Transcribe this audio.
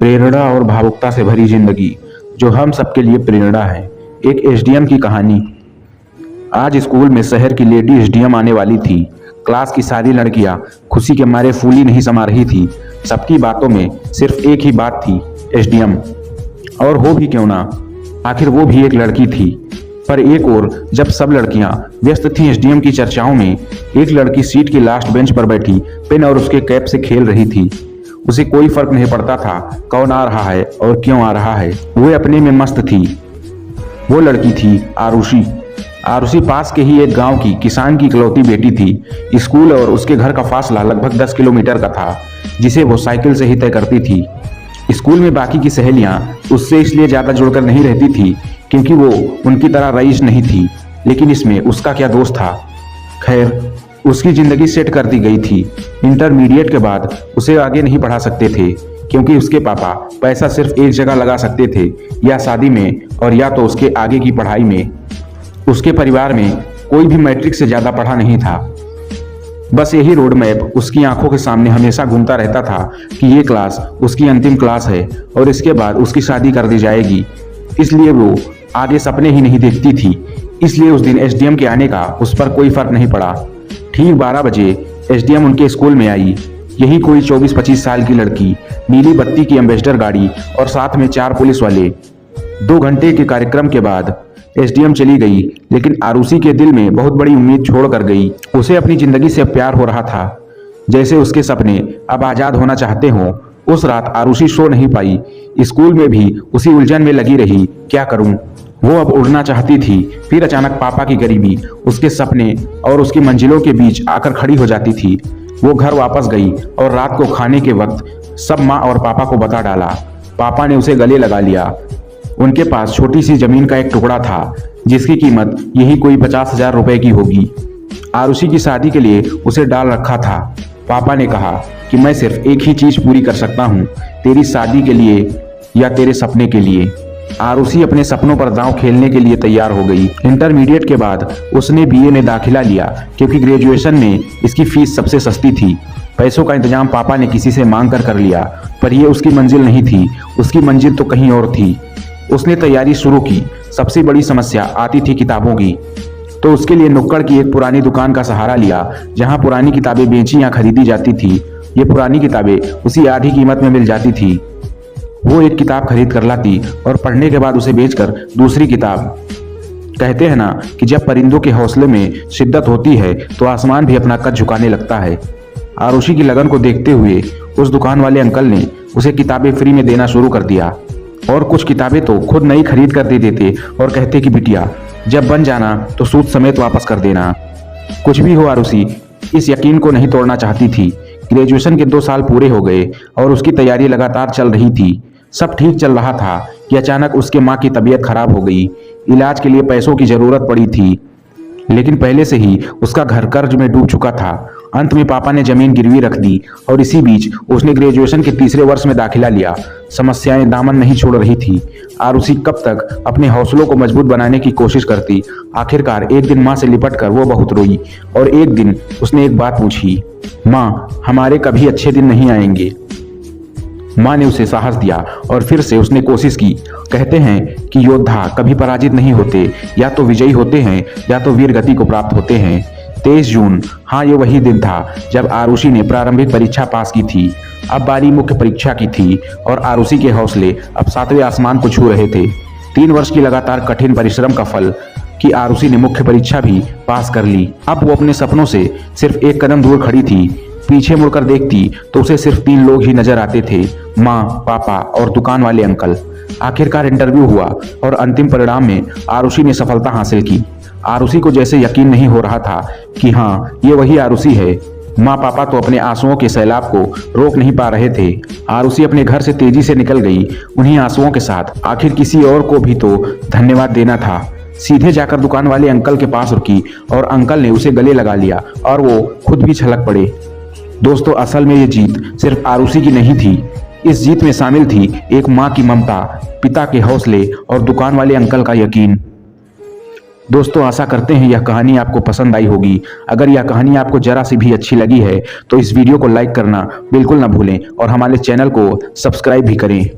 प्रेरणा और भावुकता से भरी जिंदगी जो हम सबके लिए प्रेरणा है। एक एसडीएम की कहानी। आज स्कूल में शहर की लेडी एसडीएम आने वाली थी। क्लास की सारी लड़कियां खुशी के मारे फूली नहीं समा रही थी। सबकी बातों में सिर्फ एक ही बात थी, एसडीएम। और हो भी क्यों ना, आखिर वो भी एक लड़की थी। पर एक और जब सब लड़कियां व्यस्त थीं एसडीएम की चर्चाओं में, एक लड़की सीट की लास्ट बेंच पर बैठी पेन और उसके कैप से खेल रही थी। उसे कोई फर्क नहीं पड़ता था कौन आ रहा है और क्यों आ रहा है, वो अपने में मस्त थी। वो लड़की थी आरुषि। आरुषि पास के ही एक गांव की किसान की इकलौती बेटी थी। स्कूल और उसके घर का फासला लगभग 10 किलोमीटर का था, जिसे वो साइकिल से ही तय करती थी। स्कूल में बाकी की सहेलियां उससे इसलिए ज्यादा जुड़कर नहीं रहती थी क्योंकि वो उनकी तरह रईस नहीं थी, लेकिन इसमें उसका क्या दोष था। खैर, उसकी जिंदगी सेट कर दी गई थी। इंटरमीडिएट के बाद उसे आगे नहीं पढ़ा सकते थे क्योंकि उसके पापा पैसा सिर्फ एक जगह लगा सकते थे, या शादी में और या तो उसके आगे की पढ़ाई में। उसके परिवार में कोई भी मैट्रिक से ज्यादा पढ़ा नहीं था। बस यही रोड मैप उसकी आंखों के सामने हमेशा घूमता रहता था कि ये क्लास उसकी अंतिम क्लास है और इसके बाद उसकी शादी कर दी जाएगी। इसलिए वो आगे सपने ही नहीं देखती थी। इसलिए उस दिन एसडीएम के आने का उस पर कोई फर्क नहीं पड़ा। ठीक 12 बजे एसडीएम उनके स्कूल में आई। यही कोई 24-25 साल की लड़की, नीली बत्ती की एम्बेसडर गाड़ी और साथ में 4 पुलिस वाले। 2 घंटे के कार्यक्रम के बाद एसडीएम चली गई, लेकिन आरुषि के दिल में बहुत बड़ी उम्मीद छोड़ कर गई। उसे अपनी जिंदगी से प्यार हो रहा था, जैसे उसके सपने अब आजाद होना चाहते हों। उस रात आरुषि सो नहीं पाई। स्कूल में भी उसी उलझन में लगी रही, क्या करूं। वो अब उड़ना चाहती थी, फिर अचानक पापा की गरीबी उसके सपने और उसकी मंजिलों के बीच आकर खड़ी हो जाती थी। वो घर वापस गई और रात को खाने के वक्त सब माँ और पापा को बता डाला। पापा ने उसे गले लगा लिया। उनके पास छोटी सी जमीन का एक टुकड़ा था जिसकी कीमत यही कोई 50,000 रुपए की होगी। आरुषि की शादी के लिए उसे डाल रखा था। पापा ने कहा कि मैं सिर्फ एक ही चीज पूरी कर सकता हूँ, तेरी शादी के लिए या तेरे सपने के लिए। आरुषि अपने सपनों पर दांव खेलने के लिए तैयार हो गई। इंटरमीडिएट के बाद उसने बीए में दाखिला लिया क्योंकि ग्रेजुएशन में इसकी फीस सबसे सस्ती थी। पैसों का इंतजाम पापा ने किसी से मांग कर लिया, पर यह उसकी मंजिल नहीं थी। उसकी मंजिल तो कहीं और थी। उसने तैयारी शुरू की। सबसे बड़ी समस्या आती थी किताबों की, तो उसके लिए नुक्कड़ की एक पुरानी दुकान का सहारा लिया जहां पुरानी किताबें बेची या खरीदी जाती थी। ये पुरानी किताबें उसी आधी कीमत में मिल जाती थी। वो एक किताब खरीद कर लाती और पढ़ने के बाद उसे बेचकर दूसरी किताब। कहते हैं ना कि जब परिंदों के हौसले में शिद्दत होती है तो आसमान भी अपना कद झुकाने लगता है। आरुषि की लगन को देखते हुए उस दुकान वाले अंकल ने उसे किताबें फ्री में देना शुरू कर दिया, और कुछ किताबें तो खुद नई खरीद कर दे देते और कहते कि बिटिया जब बन जाना तो सूद समेत वापस कर देना। कुछ भी हो, आरुषि इस यकीन को नहीं तोड़ना चाहती थी। ग्रेजुएशन के 2 साल पूरे हो गए और उसकी तैयारी लगातार चल रही थी। सब ठीक चल रहा था कि अचानक उसके माँ की तबीयत खराब हो गई। इलाज के लिए पैसों की जरूरत पड़ी थी, लेकिन पहले से ही उसका घर कर्ज में डूब चुका था। अंत में पापा ने जमीन गिरवी रख दी और इसी बीच उसने ग्रेजुएशन के 3रे वर्ष में दाखिला लिया। समस्याएं दामन नहीं छोड़ रही थी। आरुषि कब तक अपने हौसलों को मजबूत बनाने की कोशिश करती। आखिरकार एक दिन माँ से लिपट कर वो बहुत रोई और एक दिन उसने एक बात पूछी, माँ हमारे कभी अच्छे दिन नहीं आएंगे। माँ ने उसे साहस दिया और फिर से उसने कोशिश की। कहते हैं कि योद्धा कभी पराजित नहीं होते, या तो विजयी होते हैं या तो वीर गति को प्राप्त होते हैं। 23 जून, हाँ ये वही दिन था जब आरुषि ने प्रारंभिक परीक्षा पास की थी। अब बारी मुख्य परीक्षा की थी और आरुषि के हौसले अब 7वें आसमान को छू रहे थे। 3 वर्ष की लगातार कठिन परिश्रम का फल कि आरुषि ने मुख्य परीक्षा भी पास कर ली। अब वो अपने सपनों से सिर्फ एक कदम दूर खड़ी थी। पीछे मुड़कर देखती तो उसे सिर्फ 3 लोग ही नजर आते थे, माँ, पापा और दुकान वाले अंकल। आखिरकार इंटरव्यू हुआ और अंतिम परिणाम में आरुषि ने सफलता हासिल की। आरुषि को जैसे यकीन नहीं हो रहा था कि हाँ ये वही आरुषि है। माँ पापा तो अपने आंसुओं के सैलाब को रोक नहीं पा रहे थे। आरुषि अपने घर से तेजी से निकल गई उन्हीं आंसुओं के साथ। आखिर किसी और को भी तो धन्यवाद देना था। सीधे जाकर दुकान वाले अंकल के पास रुकी और अंकल ने उसे गले लगा लिया और वो खुद भी छलक पड़े। दोस्तों, असल में ये जीत सिर्फ आरुषि की नहीं थी। इस जीत में शामिल थी एक माँ की ममता, पिता के हौसले और दुकान वाले अंकल का यकीन। दोस्तों आशा करते हैं यह कहानी आपको पसंद आई होगी। अगर यह कहानी आपको जरा सी भी अच्छी लगी है तो इस वीडियो को लाइक करना बिल्कुल ना भूलें और हमारे चैनल को सब्सक्राइब भी करें।